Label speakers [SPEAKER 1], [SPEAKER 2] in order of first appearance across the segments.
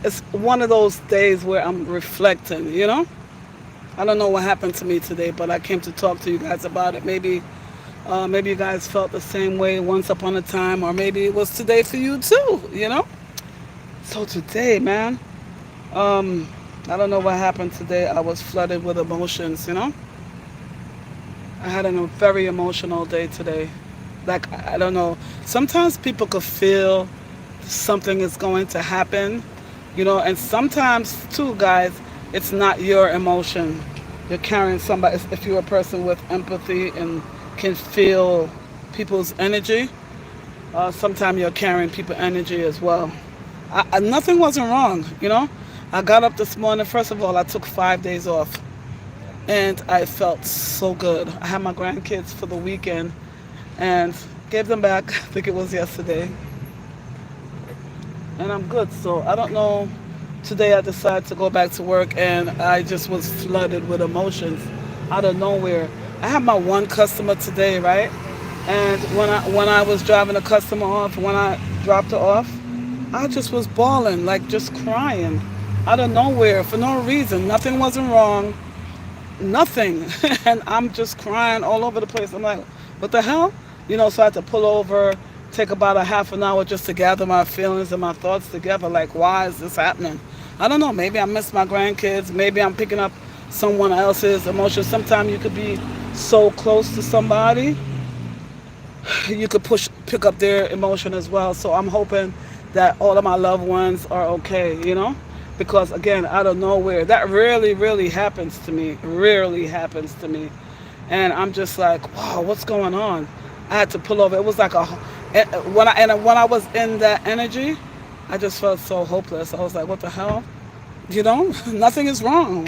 [SPEAKER 1] It's one of those days where I'm reflecting, you know? I don't know what happened to me today, but I came to talk to you guys about it. Maybe you guys felt the same way once upon a time, or maybe it was today for you too, you know? So today, man, um, I don't know what happened today. I was flooded with emotions, you know? I had a very emotional day today. Like, I don't know. Sometimes people could feel something is going to happen, you know, and sometimes, too, guys, it's not your emotion. You're carrying somebody, if you're a person with empathy and can feel people's energy, sometimes you're carrying people's energy as well. Nothing wasn't wrong, you know. I got up this morning. First of all, I took 5 days off and I felt so good. I had my grandkids for the weekend and gave them back. I think it was yesterday, and I'm good. So I don't know. Today I decided to go back to work, and I just was flooded with emotions out of nowhere. I had my one customer today, right? And when I was driving the customer off, when I dropped her off, I just was bawling, like just crying out of nowhere for no reason. Nothing wasn't wrong, nothing. And I'm just crying all over the place. I'm like, what the hell? You know, so I had to pull over, take about a half an hour just to gather my feelings and my thoughts together. Like, why is this happening? I don't know. Maybe I miss my grandkids. Maybe I'm picking up someone else's emotions. Sometimes you could be so close to somebody, you could pick up their emotion as well. So I'm hoping that all of my loved ones are okay, you know? Because again, out of nowhere, that really happens to me. Rarely happens to me. And I'm just like, wow, what's going on? I had to pull over. It was like when I was in that energy, I just felt so hopeless. I was like, what the hell? You know, nothing is wrong.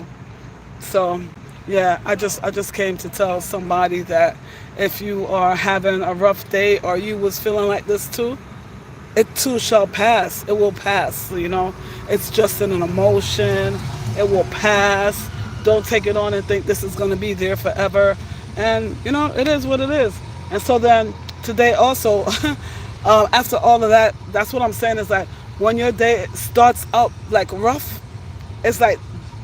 [SPEAKER 1] So, yeah, I just came to tell somebody that if you are having a rough day or you was feeling like this too, it too shall pass. It will pass, you know. It's just an emotion. It will pass. Don't take it on and think this is going to be there forever. And, you know, it is what it is. And so then today also, after all of that, that's what I'm saying is like when your day starts out like rough, it's like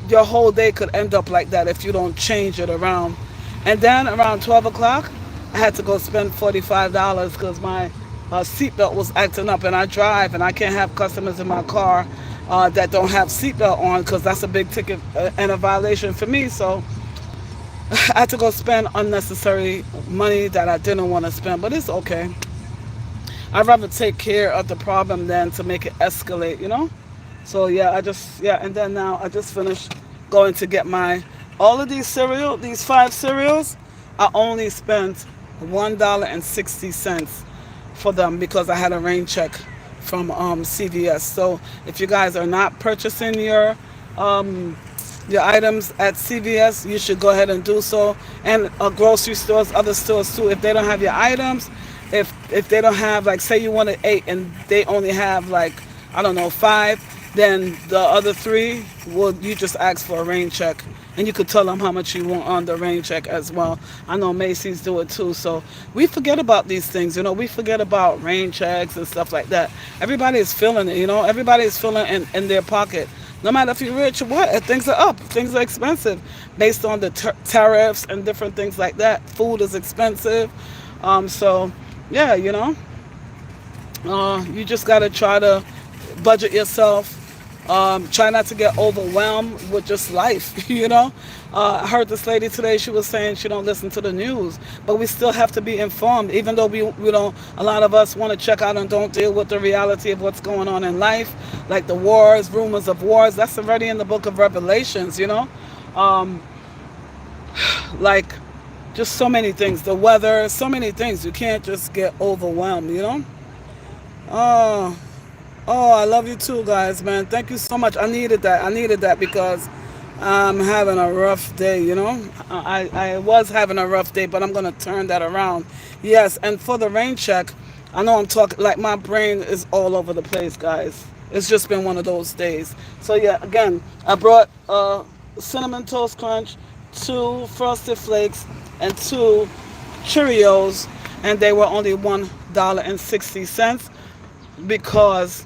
[SPEAKER 1] your whole day could end up like that if you don't change it around. And then around 12 o'clock, I had to go spend $45 because my seatbelt was acting up. And I drive, and I can't have customers in my car that don't have seatbelt on because that's a big ticket and a violation for me. So I had to go spend unnecessary money that I didn't want to spend, but it's okay. I'd rather take care of the problem than to make it escalate, you know? So yeah, and then now I just finished going to get my, all of these 5 cereals, I only spent $1.60 for them because I had a rain check from CVS. So if you guys are not purchasing your items at CVS, you should go ahead and do so. And grocery stores, other stores too. If they don't have your items, if they don't have, like, say you wanted 8 and they only have, like, I don't know, 5, then the other 3, well, you just ask for a rain check, and you could tell them how much you want on the rain check as well. I know Macy's do it too. So we forget about these things, you know. We forget about rain checks and stuff like that. Everybody is feeling it, you know. Everybody is feeling it in their pocket. No matter if you're rich or what, things are up. Things are expensive based on the tariffs and different things like that. Food is expensive. So, yeah, you know, you just got to try to budget yourself. Try not to get overwhelmed with just life, you know. I heard this lady today, she was saying she don't listen to the news, but we still have to be informed, even though we don't, a lot of us want to check out and don't deal with the reality of what's going on in life, like the wars, rumors of wars. That's already in the book of Revelations, you know. Um, like, just so many things, the weather, so many things. You can't just get overwhelmed, you know. Oh, oh, I love you too, guys, man. Thank you so much. I needed that. I needed that because I'm having a rough day, you know. I was having a rough day, but I'm going to turn that around. Yes, and for the rain check, I know I'm talking, like, my brain is all over the place, guys. It's just been one of those days. So, yeah, again, I brought Cinnamon Toast Crunch, 2 Frosted Flakes, and 2 Cheerios, and they were only $1.60 because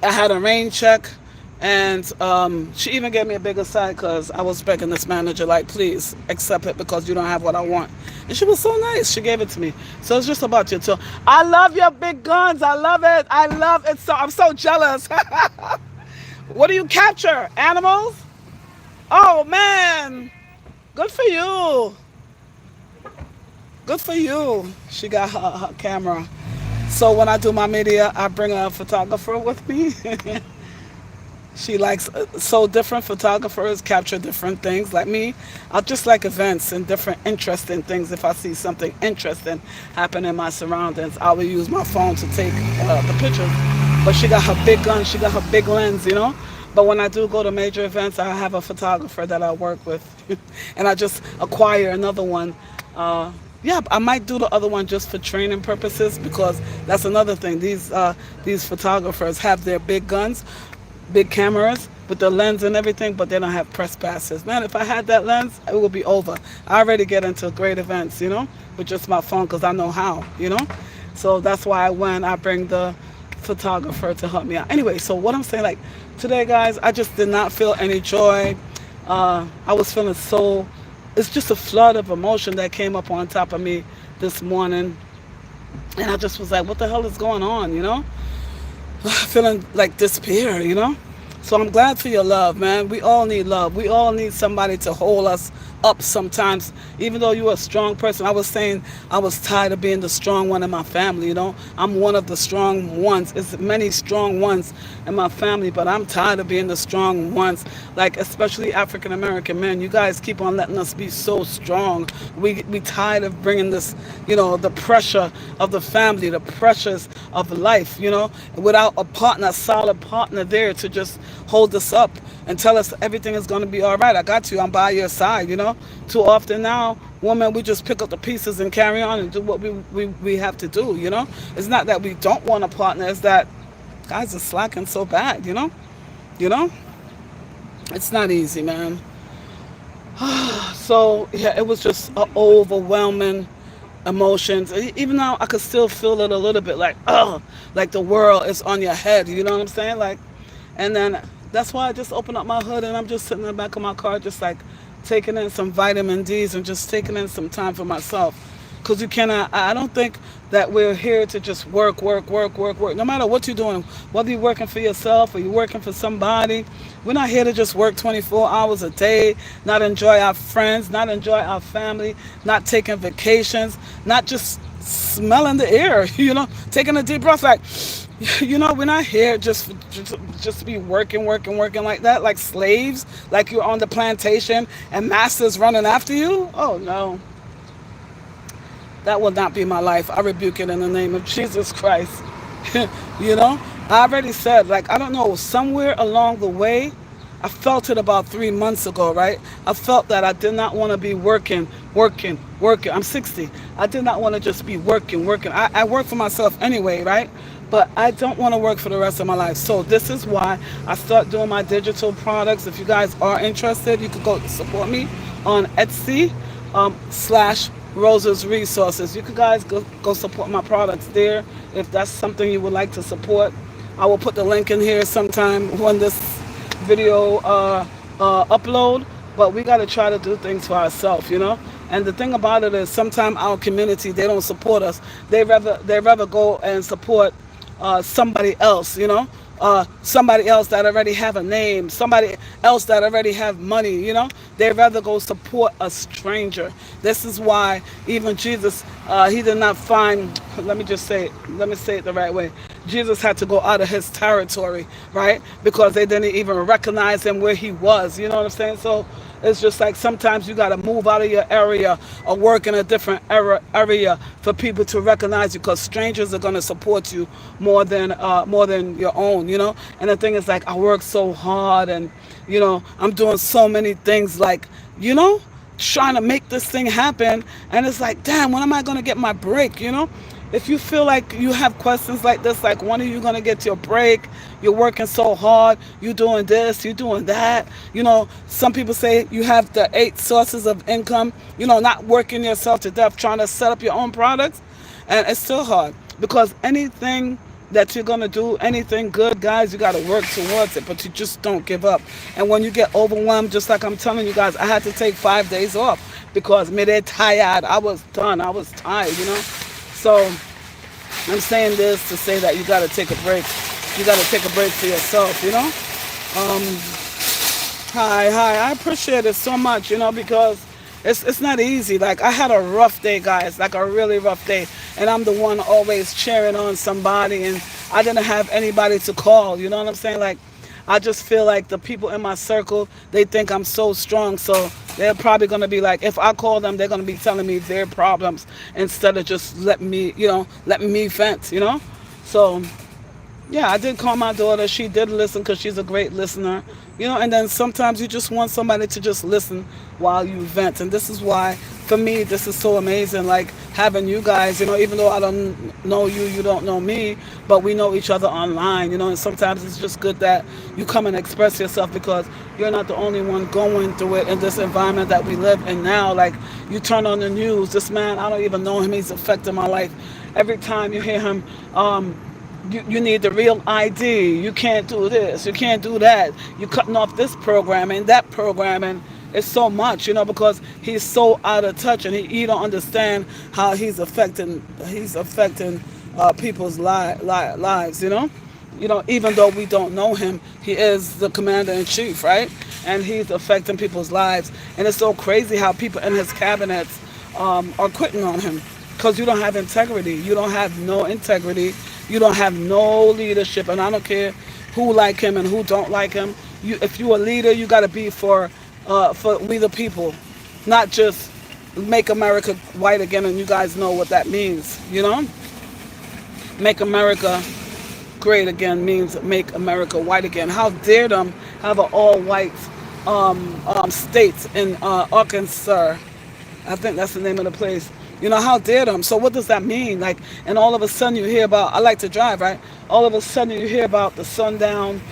[SPEAKER 1] I had a rain check, and she even gave me a bigger side because I was begging this manager, like, please accept it because you don't have what I want. And she was so nice. She gave it to me. So it's just about you. So I love your big guns. I love it. I love it. So I'm so jealous. What do you capture? Animals? Oh man, good for you. Good for you. She got her camera. So when I do my media, I bring a photographer with me. She likes so different photographers capture different things. Like me, I just like events and different interesting things. If I see something interesting happen in my surroundings, I will use my phone to take the pictures. But she got her big gun, she got her big lens, you know. But when I do go to major events, I have a photographer that I work with, and I just acquire another one. Yeah, I might do the other one just for training purposes because that's another thing. These photographers have their big guns, big cameras with the lens and everything, but they don't have press passes. Man, if I had that lens, it would be over. I already get into great events, you know, with just my phone because I know how, you know. So that's why when I bring the photographer to help me out. Anyway, so what I'm saying, like today, guys, I just did not feel any joy. I was feeling so. It's just a flood of emotion that came up on top of me this morning, and I just was like, "What the hell is going on?" You know, feeling like despair, you know? So I'm glad for your love, man. We all need love. We all need somebody to hold us up sometimes. Even though you're a strong person, I was saying I was tired of being the strong one in my family, you know? I'm one of the strong ones. There's many strong ones in my family, but I'm tired of being the strong ones. Like, especially African American men. You guys keep on letting us be so strong. We tired of bringing this, you know, the pressure of the family, the pressures of life, you know, without a partner, a solid partner there to just hold us up and tell us everything is going to be all right. I got you. I'm by your side, you know. Too often now, women, we just pick up the pieces and carry on and do what we have to do, you know. It's not that we don't want a partner. It's that guys are slacking so bad, you know. You know, it's not easy, man. So yeah, it was just overwhelming emotions. Even now, I could still feel it a little bit, like the world is on your head. You know what I'm saying? Like, and then that's why I just open up my hood and I'm just sitting in the back of my car, just like taking in some vitamin D's and just taking in some time for myself. Because you cannot, I don't think that we're here to just work, work, work, work, work. No matter what you're doing, whether you're working for yourself or you're working for somebody, we're not here to just work 24 hours a day, not enjoy our friends, not enjoy our family, not taking vacations, not just smelling the air, you know, taking a deep breath like, you know, we're not here just to be working, working, working like that, like slaves, like you're on the plantation and masters running after you. Oh no, that will not be my life. I rebuke it in the name of Jesus Christ. You know, I already said, like, I don't know, somewhere along the way, I felt it about 3 months ago, right? I felt that I did not want to be working, working, working. I'm 60. I did not want to just be working, working. I work for myself anyway, right? But I don't want to work for the rest of my life. So this is why I start doing my digital products. If you guys are interested, you could go support me on Etsy slash Rosa's Resources. You could guys go support my products there if that's something you would like to support. I will put the link in here sometime when this video upload. But we got to try to do things for ourselves, you know. And the thing about it is, sometimes our community, they don't support us. They rather go and support somebody else, you know. Somebody else that already have a name, somebody else that already have money, you know. They rather go support a stranger. This is why even Jesus, he did not find, let me say it the right way. Jesus had to go out of his territory, right? Because they didn't even recognize him where he was, you know what I'm saying? So it's just like sometimes you got to move out of your area or work in a different area for people to recognize you, because strangers are going to support you more than your own, you know. And the thing is, like, I work so hard, and you know, I'm doing so many things, like, you know, trying to make this thing happen, and it's like, damn, when am I going to get my break, you know? If you feel like you have questions like this, like, when are you going to get your break? You're working so hard. You're doing this. You're doing that. You know, some people say you have the 8 sources of income, you know, not working yourself to death, trying to set up your own products. And it's still hard, because anything that you're gonna do anything good, guys, you gotta work towards it, but you just don't give up. And when you get overwhelmed, just like I'm telling you guys, I had to take 5 days off because me they tired. I was done. I was tired, you know. So I'm saying this to say that you gotta take a break. You gotta take a break for yourself, you know. Um, hi. I appreciate it so much, you know, because it's not easy. Like I had a rough day, guys, like a really rough day, and I'm the one always cheering on somebody, and I didn't have anybody to call. You know what I'm saying? Like I just feel like the people in my circle, they think I'm so strong, so they're probably gonna be like, if I call them, they're gonna be telling me their problems instead of just letting me vent. You know, so yeah, I did call my daughter. She did listen because she's a great listener. You know, and then sometimes you just want somebody to just listen while you vent. And this is why, for me, this is so amazing. Like having you guys, you know, even though I don't know you, you don't know me, but we know each other online, you know, and sometimes it's just good that you come and express yourself because you're not the only one going through it in this environment that we live in now. Like you turn on the news, this man, I don't even know him, he's affecting my life. Every time you hear him, you need the real ID. You can't do this. You can't do that. You're cutting off this program and that program, and it's so much, you know, because he's so out of touch, and he don't understand how he's affecting people's lives. You know, even though we don't know him, he is the commander in chief, right? And he's affecting people's lives, and it's so crazy how people in his cabinets are quitting on him because you don't have integrity. You don't have no integrity. You don't have no leadership, and I don't care who like him and who don't like him. If you're a leader, you got to be for we the people, not just make America white again. And you guys know what that means, you know. Make America great again means make America white again. How dare them have an all-white state in Arkansas? I think that's the name of the place. You know, how dare them? So what does that mean? Like, and all of a sudden you hear about, I like to drive, right? All of a sudden you hear about the sundown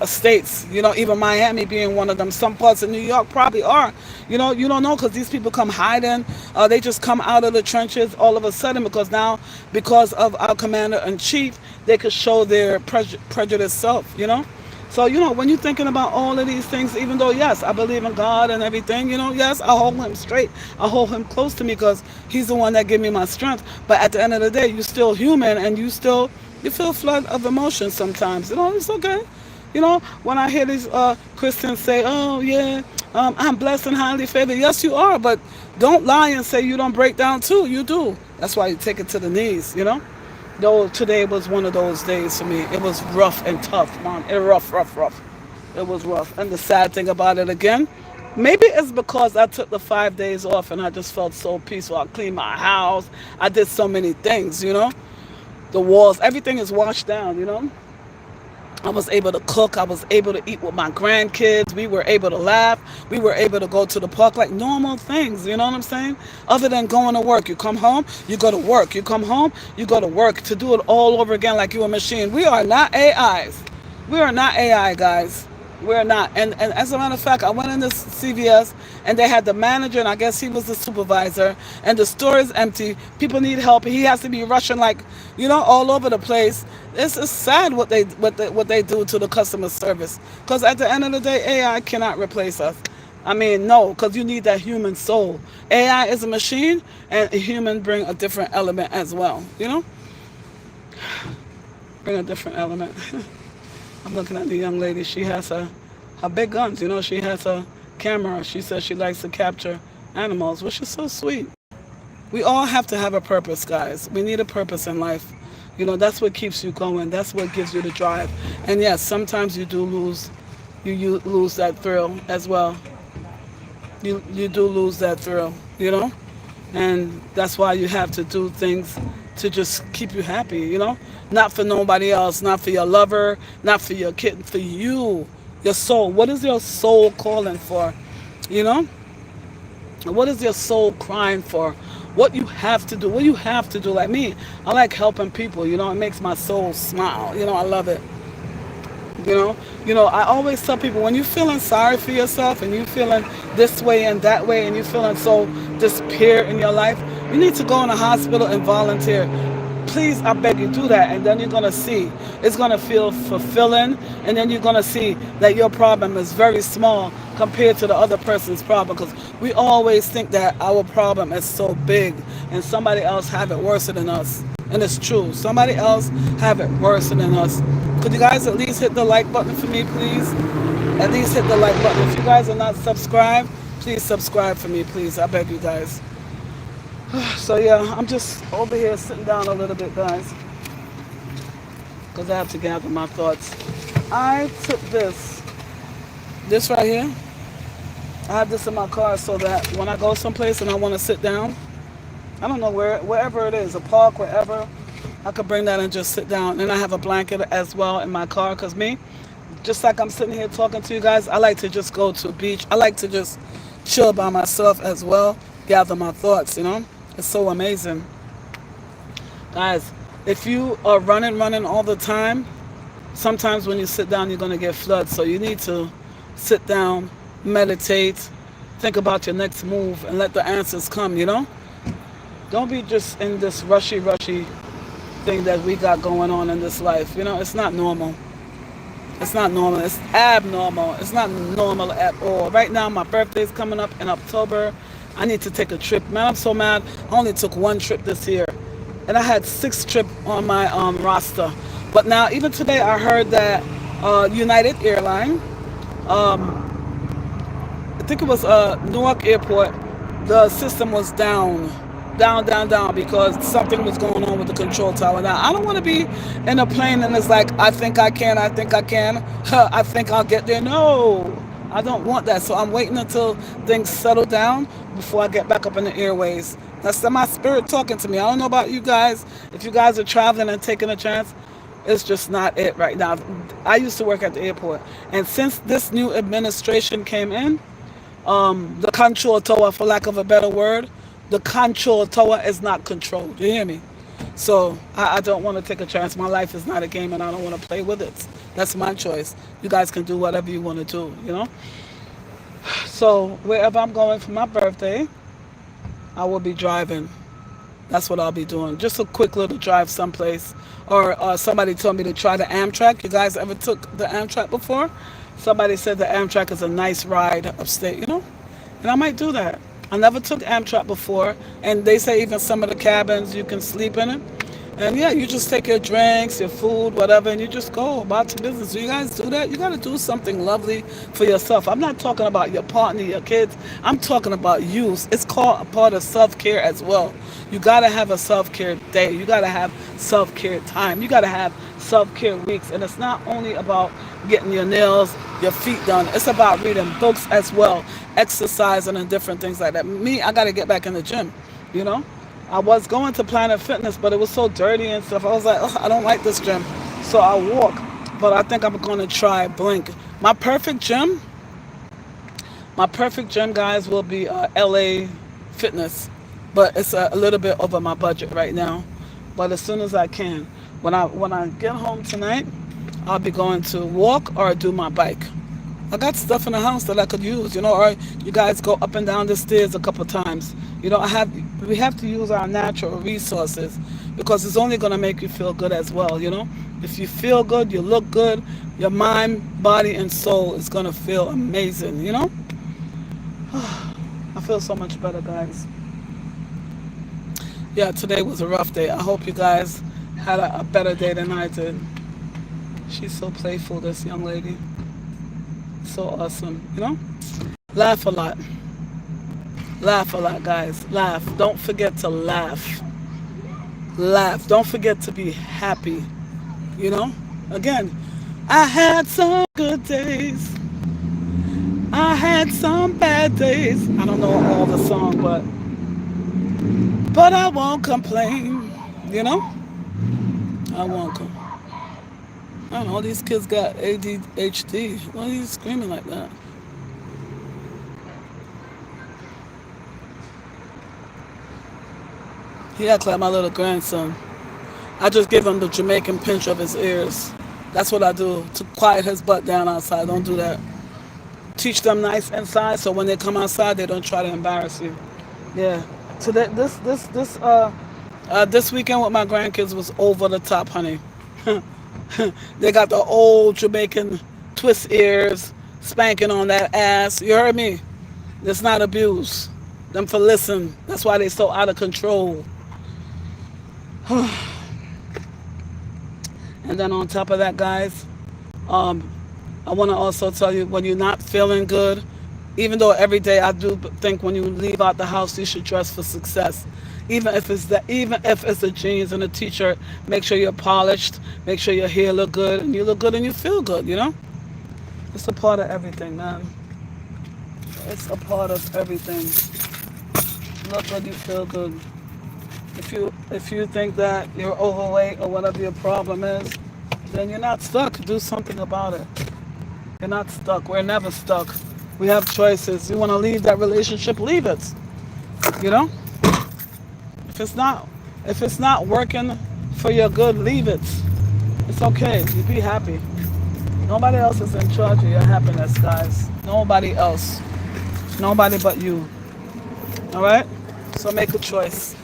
[SPEAKER 1] states, you know, even Miami being one of them. Some parts of New York probably are. You know, you don't know because these people come hiding. They just come out of the trenches all of a sudden because now, because of our commander in chief, they could show their prejudiced self, you know? So, you know, when you're thinking about all of these things, even though, yes, I believe in God and everything, you know, yes, I hold him straight. I hold him close to me because he's the one that gives me my strength. But at the end of the day, you're still human, and you feel flood of emotions sometimes. You know, it's okay. You know, when I hear these Christians say, oh, yeah, I'm blessed and highly favored. Yes, you are. But don't lie and say you don't break down too. You do. That's why you take it to the knees, you know. Though today was one of those days for me. It was rough and tough, man. It rough. It was rough. And the sad thing about it again, maybe it's because I took the 5 days off and I just felt so peaceful. I cleaned my house. I did so many things, you know. The walls, everything is washed down, you know. I was able to cook. I was able to eat with my grandkids. We were able to laugh. We were able to go to the park, like normal things. You know what I'm saying? Other than going to work. You come home, you go to work. You come home, you go to work. To do it all over again like you're a machine. We are not AIs. We are not AI, guys. We're not. And as a matter of fact, I went in this CVS and they had the manager, and I guess he was the supervisor, and the store is empty. People need help. He has to be rushing like, you know, all over the place. It's sad what they do to the customer service. Because at the end of the day, AI cannot replace us. I mean, no, because you need that human soul. AI is a machine, and a human bring a different element as well. You know, bring a different element. I'm looking at the young lady. She has her big guns. You know, she has a camera. She says she likes to capture animals, which is so sweet. We all have to have a purpose, guys. We need a purpose in life. You know, that's what keeps you going. That's what gives you the drive. And yes, sometimes you do lose, you lose that thrill as well. You do lose that thrill, you know? And that's why you have to do things to just keep you happy, you know? Not for nobody else, not for your lover, not for your kid, for you, your soul. What is your soul calling for? You know? What is your soul crying for? What you have to do, what you have to do. Like me, I like helping people, you know? It makes my soul smile, you know? I love it. I always tell people, when you're feeling sorry for yourself and you're feeling this way and that way and you're feeling so despair in your life, you need to go in a hospital and volunteer. Please, I beg you, do that, and then you're gonna see it's gonna feel fulfilling, and then you're gonna see that your problem is very small compared to the other person's problem. Because we always think that our problem is so big, and somebody else have it worse than us, and it's true. Somebody else have it worse than us. Could you guys at least hit the like button for me, please? At least hit the like button. If you guys are not subscribed, please subscribe for me, please. I beg you guys. So yeah, I'm just over here sitting down a little bit, guys, because I have to gather my thoughts. I took this right here. I have this in my car so that when I go someplace and I want to sit down, I don't know wherever it is, a park, wherever, I could bring that and just sit down. And I have a blanket as well in my car, because me, just like I'm sitting here talking to you guys, I like to just go to a beach. I like to just chill by myself as well, gather my thoughts, you know? It's so amazing. Guys, if you are running all the time, sometimes when you sit down, you're going to get flooded. So you need to sit down, meditate, think about your next move, and let the answers come, you know? Don't be just in this rushy thing that we got going on in this life. You know, it's not normal. It's not normal. It's abnormal. It's not normal at all. Right now, my birthday is coming up in October. I need to take a trip. Man, I'm so mad. I only took one trip this year. And I had 6 trips on my roster. But now, even today, I heard that United Airline, I think it was Newark Airport, the system was down, because something was going on with the control tower. Now, I don't want to be in a plane and it's like, I think I can, I think I can, I think I'll get there. No, I don't want that. So I'm waiting until things settle down before I get back up in the airways. That's my spirit talking to me. I don't know about you guys. If you guys are traveling and taking a chance, it's just not it right now. I used to work at the airport. And since this new administration came in, the control tower, for lack of a better word, the control tower is not controlled. You hear me? So I don't want to take a chance. My life is not a game, and I don't want to play with it. That's my choice. You guys can do whatever you want to do, you know? So wherever I'm going for my birthday, I will be driving. That's what I'll be doing. Just a quick little drive someplace. Or somebody told me to try the Amtrak. You guys ever took the Amtrak before? Somebody said the Amtrak is a nice ride upstate, you know? And I might do that. I never took Amtrak before. And they say even some of the cabins, you can sleep in it. And yeah, you just take your drinks, your food, whatever, and you just go about your business. Do you guys do that? You got to do something lovely for yourself. I'm not talking about your partner, your kids. I'm talking about you. It's called a part of self-care as well. You got to have a self-care day. You got to have self-care time. You got to have self-care weeks. And it's not only about getting your nails, your feet done. It's about reading books as well, exercising and different things like that. Me, I got to get back in the gym, you know? I was going to Planet Fitness, but it was so dirty and stuff. I was like, oh, I don't like this gym. So I walk. But I think I'm going to try Blink. My perfect gym, guys, will be LA Fitness. But it's a little bit over my budget right now. But as soon as I can. When I get home tonight, I'll be going to walk or do my bike. I got stuff in the house that I could use, you know, or you guys go up and down the stairs a couple times. You know, we have to use our natural resources because it's only going to make you feel good as well, you know. If you feel good, you look good, your mind, body, and soul is going to feel amazing, you know. I feel so much better, guys. Yeah, today was a rough day. I hope you guys had a better day than I did. She's so playful, this young lady. So awesome, you know. Laugh a lot. Laugh a lot, guys. Laugh. Don't forget to laugh. Laugh. Don't forget to be happy. You know? Again, I had some good days. I had some bad days. I don't know all the song, but I won't complain. You know? I won't complain. I don't know, these kids got ADHD. Why are you screaming like that? He acts like my little grandson. I just give him the Jamaican pinch of his ears. That's what I do to quiet his butt down outside. Don't do that. Teach them nice inside so when they come outside they don't try to embarrass you. Yeah. So This weekend with my grandkids was over the top, honey. They got the old Jamaican twist ears spanking on that ass. You heard me? It's not abuse. Them for listen. That's why they so out of control. And then on top of that, guys, um, I want to also tell you when you're not feeling good, even though every day I do think when you leave out the house you should dress for success. Even if it's the jeans and a t-shirt, make sure you're polished, make sure your hair look good, and you look good and you feel good. It's a part of everything, man. It's a part of everything. Look good, you feel good. If you think that you're overweight or whatever your problem is, then you're not stuck. Do something about it. You're not stuck. We're never stuck. We have choices. You want to leave that relationship, leave it. You know? If it's not if it's not working for your good, leave it. It's okay. You be happy. Nobody else is in charge of your happiness, guys. Nobody else. Nobody but you. Alright? So make a choice.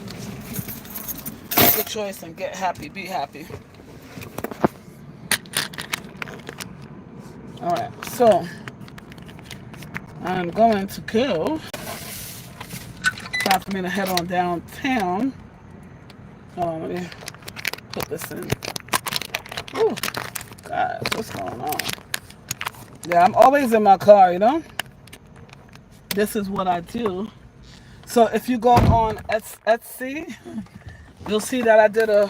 [SPEAKER 1] Make a choice and get happy. Be happy. Alright, so I'm going to go. Time for me to head on downtown. Hold on, let me put this in. Ooh, God, what's going on? Yeah, I'm always in my car, This is what I do. So if you go on Etsy, you'll see that I did a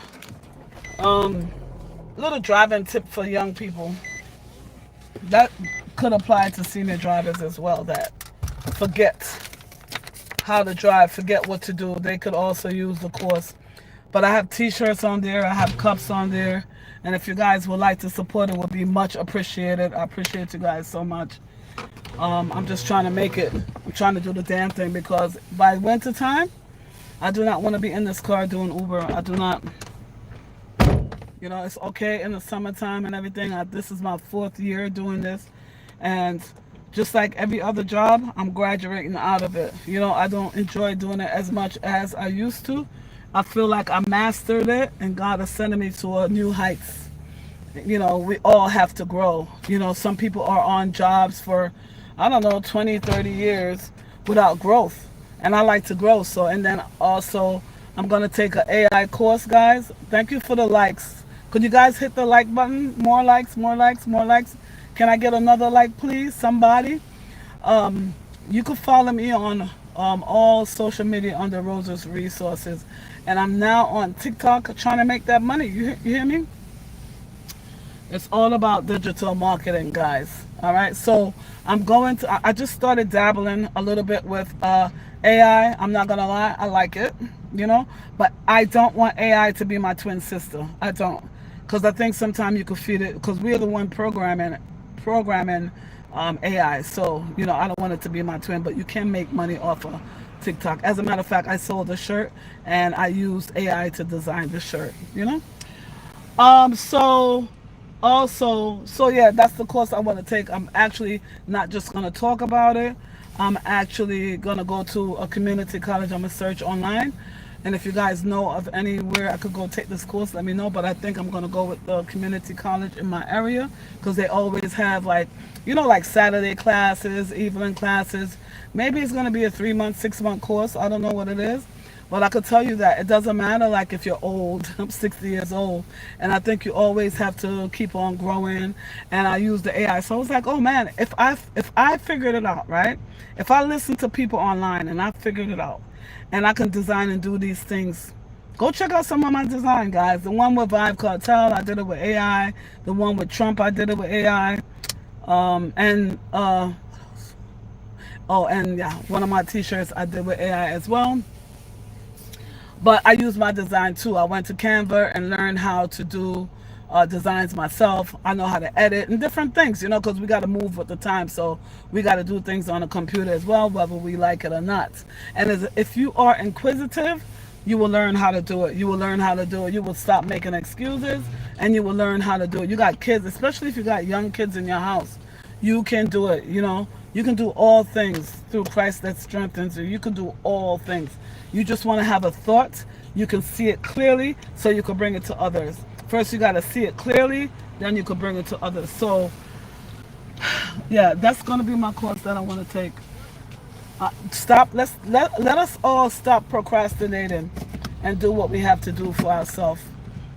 [SPEAKER 1] little driving tip for young people. That could apply to senior drivers as well that forget how to drive, forget what to do. They could also use the course. But I have t-shirts on there, I have cups on there, and if you guys would like to support it, would be much appreciated. I appreciate you guys so much. I'm just trying to make it. I'm trying to do the damn thing because by winter time, I do not want to be in this car doing Uber. I do not. It's okay in the summertime and everything. This is my 4th year doing this, and just like every other job, I'm graduating out of it. I don't enjoy doing it as much as I used to. I feel like I mastered it, and God is sending me to a new heights. We all have to grow. Some people are on jobs for, I don't know, 20, 30 years without growth. And I like to grow. So, and then also, I'm going to take an AI course, guys. Thank you for the likes. Could you guys hit the like button? More likes, more likes, more likes. Can I get another like, please? Somebody? You can follow me on all social media under Rosa's Resources. And I'm now on TikTok trying to make that money. You hear me? It's all about digital marketing, guys. All right. So I just started dabbling a little bit with AI. I'm not going to lie. I like it, but I don't want AI to be my twin sister. I don't. Because I think sometimes you could feed it, because we're the one programming AI. So, I don't want it to be my twin, but you can make money off of TikTok. As a matter of fact, I sold a shirt and I used AI to design the shirt. So so yeah, that's the course I want to take. I'm actually not just going to talk about it. I'm actually going to go to a community college. I'm going to search online. And if you guys know of anywhere I could go take this course, let me know. But I think I'm going to go with the community college in my area because they always have like Saturday classes, evening classes. Maybe it's going to be a 3-month, 6-month course. I don't know what it is. But I could tell you that it doesn't matter like if you're old. I'm 60 years old. And I think you always have to keep on growing. And I use the AI. So I was like, oh man, if I figured it out, right? If I listen to people online and I figured it out and I can design and do these things, go check out some of my design, guys. The one with Vibe Cartel, I did it with AI. The one with Trump, I did it with AI. And yeah, one of my t-shirts I did with AI as well. But I use my design too. I went to Canva and learned how to do designs myself. I know how to edit and different things, because we got to move with the time. So we got to do things on a computer as well, whether we like it or not. And if you are inquisitive, you will learn how to do it. You will learn how to do it. You will stop making excuses and you will learn how to do it. You got kids, especially if you got young kids in your house. You can do it, You can do all things through Christ that strengthens you. You can do all things. You just want to have a thought. You can see it clearly so you can bring it to others. First, you got to see it clearly, then you can bring it to others. So, yeah, that's going to be my course that I want to take. Stop. Let us all stop procrastinating and do what we have to do for ourselves,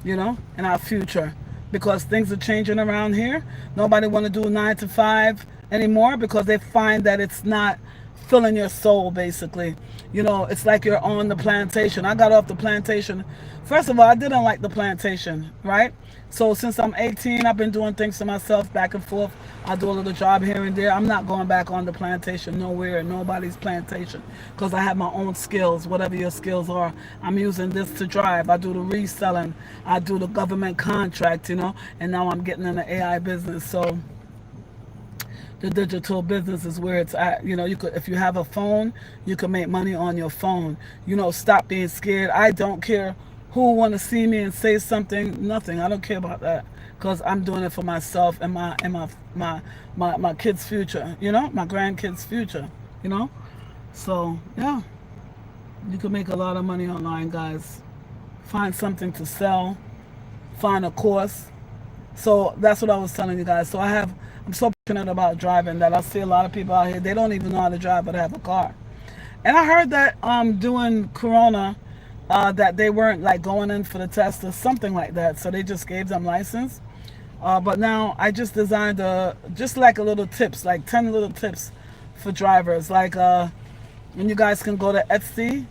[SPEAKER 1] in our future, because things are changing around here. Nobody want to do 9 to 5 anymore because they find that it's not filling your soul. Basically, it's like you're on the plantation. I got off the plantation. First of all, I didn't like the plantation, right? So since I'm 18, I've been doing things for myself back and forth. I do a little job here and there. I'm not going back on the plantation nowhere, nobody's plantation, because I have my own skills. Whatever your skills are, I'm using this to drive. I do the reselling. I do the government contract, and now I'm getting in the AI business. So the digital business is where it's at. You could, if you have a phone, you can make money on your phone. Stop being scared. I don't care who want to see me and say something. Nothing. I don't care about that, because I'm doing it for myself and my kids' future. My grandkids' future. So yeah, you can make a lot of money online, guys. Find something to sell. Find a course. So that's what I was telling you guys. I'm so passionate about driving that I see a lot of people out here, they don't even know how to drive but have a car. And I heard that during Corona, that they weren't like going in for the test or something like that. So they just gave them license. But now I just designed just like a little tips, like 10 little tips for drivers. Like when you guys can go to Etsy.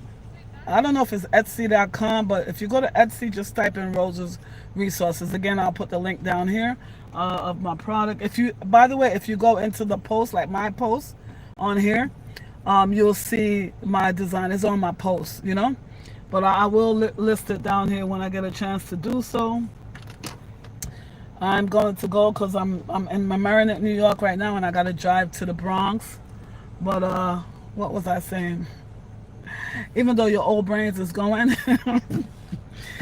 [SPEAKER 1] I don't know if it's Etsy.com, but if you go to Etsy, just type in Rose's Resources. Again, I'll put the link down here of my product. By the way, if you go into the post, like my post on here, you'll see my design is on my post. But I will list it down here when I get a chance to do so. I'm going to go because I'm in Mamaroneck, New York right now, and I got to drive to the Bronx. But what was I saying? Even though your old brains is going,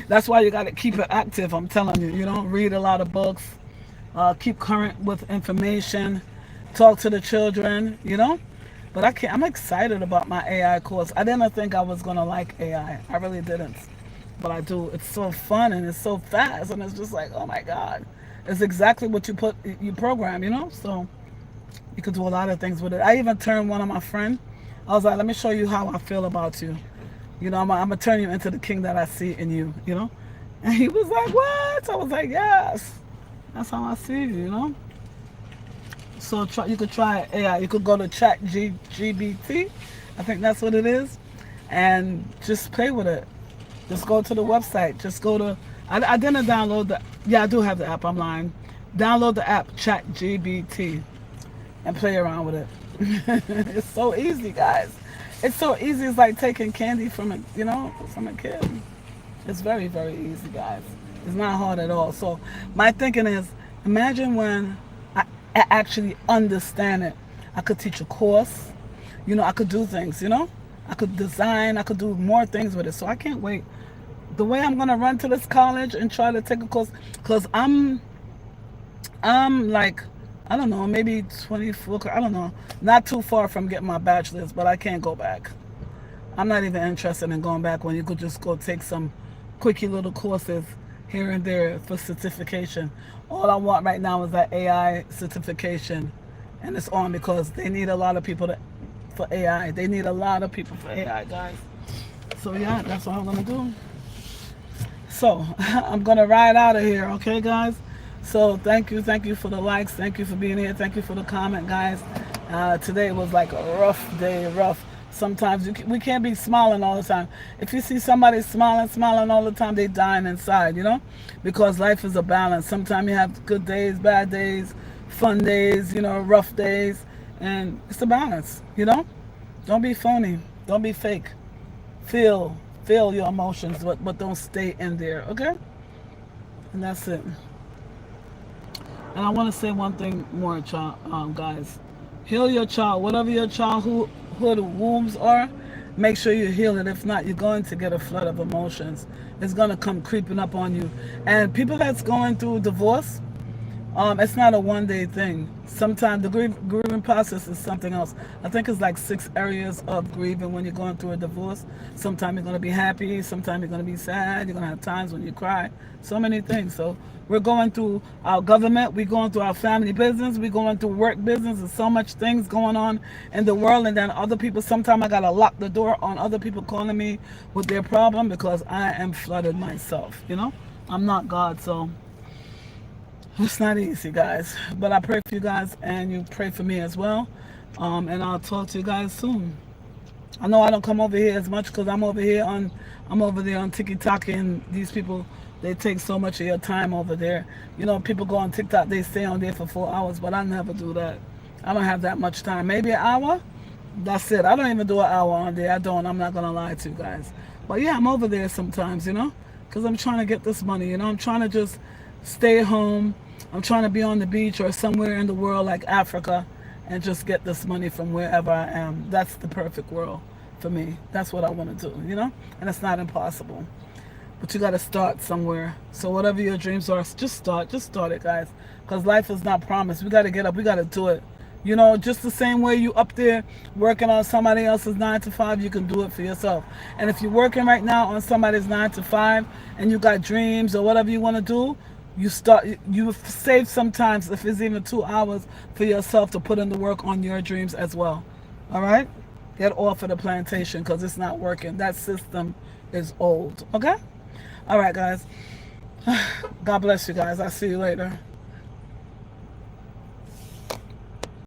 [SPEAKER 1] that's why you got to keep it active. I'm telling you, read a lot of books, keep current with information, talk to the children. But I'm excited about my AI course. I didn't think I was gonna like AI. I really didn't, but I do. It's so fun and it's so fast, and it's just like, oh my god, it's exactly what you program. So you could do a lot of things with it. I even turned one of my friends. I was like, let me show you how I feel about you. I'm gonna turn you into the king that I see in you. And he was like, what? I was like, yes, that's how I see you. So you could try AI. You could go to ChatGPT. I think that's what it is, and just play with it. Just go to the website. Just go to. I didn't download the. Yeah, I do have the app. I'm lying. Download the app ChatGPT and play around with it. It's so easy, guys. It's so easy. It's like taking candy from a kid. It's very, very easy, guys. It's not hard at all. So my thinking is, imagine when I actually understand it. I could teach a course. I could do things. I could design. I could do more things with it. So I can't wait. The way I'm gonna run to this college and try to take a course, because I'm like, I don't know, maybe 24, I don't know, not too far from getting my bachelor's, but I can't go back. I'm not even interested in going back when you could just go take some quickie little courses here and there for certification. All I want right now is that AI certification, and it's on because they need a lot of people for AI. They need a lot of people for AI, guys. So yeah, that's what I'm gonna do. So I'm gonna ride out of here, okay, guys? So thank you for the likes, thank you for being here, thank you for the comment, guys. Today was like a rough day, rough. Sometimes we can't be smiling all the time. If you see somebody smiling all the time, they dying inside, because life is a balance. Sometimes you have good days, bad days, fun days, rough days, and it's a balance, Don't be phony, don't be fake. Feel your emotions, but don't stay in there, okay? And that's it. And I want to say one thing more, guys. Heal your child. Whatever your childhood wounds are, make sure you heal it. If not, you're going to get a flood of emotions. It's going to come creeping up on you. And people that's going through divorce, It's not a one day thing. Sometimes the grieving process is something else. I think it's like 6 areas of grieving when you're going through a divorce. Sometimes you're going to be happy. Sometimes you're going to be sad. You're going to have times when you cry. So many things. So we're going through our government. We're going through our family business. We're going through work business. There's so much things going on in the world. And then other people, sometimes I got to lock the door on other people calling me with their problem because I am flooded myself. I'm not God. So it's not easy, guys. But I pray for you guys, and you pray for me as well. And I'll talk to you guys soon. I know I don't come over here as much because I'm over there on TikTok, and these people, they take so much of your time over there. People go on TikTok, they stay on there for 4 hours, but I never do that. I don't have that much time. Maybe an hour. That's it. I don't even do an hour on there. I don't. I'm not gonna lie to you guys. But yeah, I'm over there sometimes, because I'm trying to get this money. I'm trying to just stay home. I'm trying to be on the beach or somewhere in the world like Africa and just get this money from wherever I am. That's the perfect world for me. That's what I want to do. And it's not impossible. But you got to start somewhere. So whatever your dreams are, just start. Just start it, guys. Because life is not promised. We got to get up. We got to do it. Just the same way you up there working on somebody else's 9 to 5, you can do it for yourself. And if you're working right now on somebody's 9 to 5 and you got dreams or whatever you want to do, you save sometimes, if it's even 2 hours for yourself to put in the work on your dreams as well. All right? Get off of the plantation because it's not working. That system is old. Okay? All right, guys. God bless you guys. I'll see you later.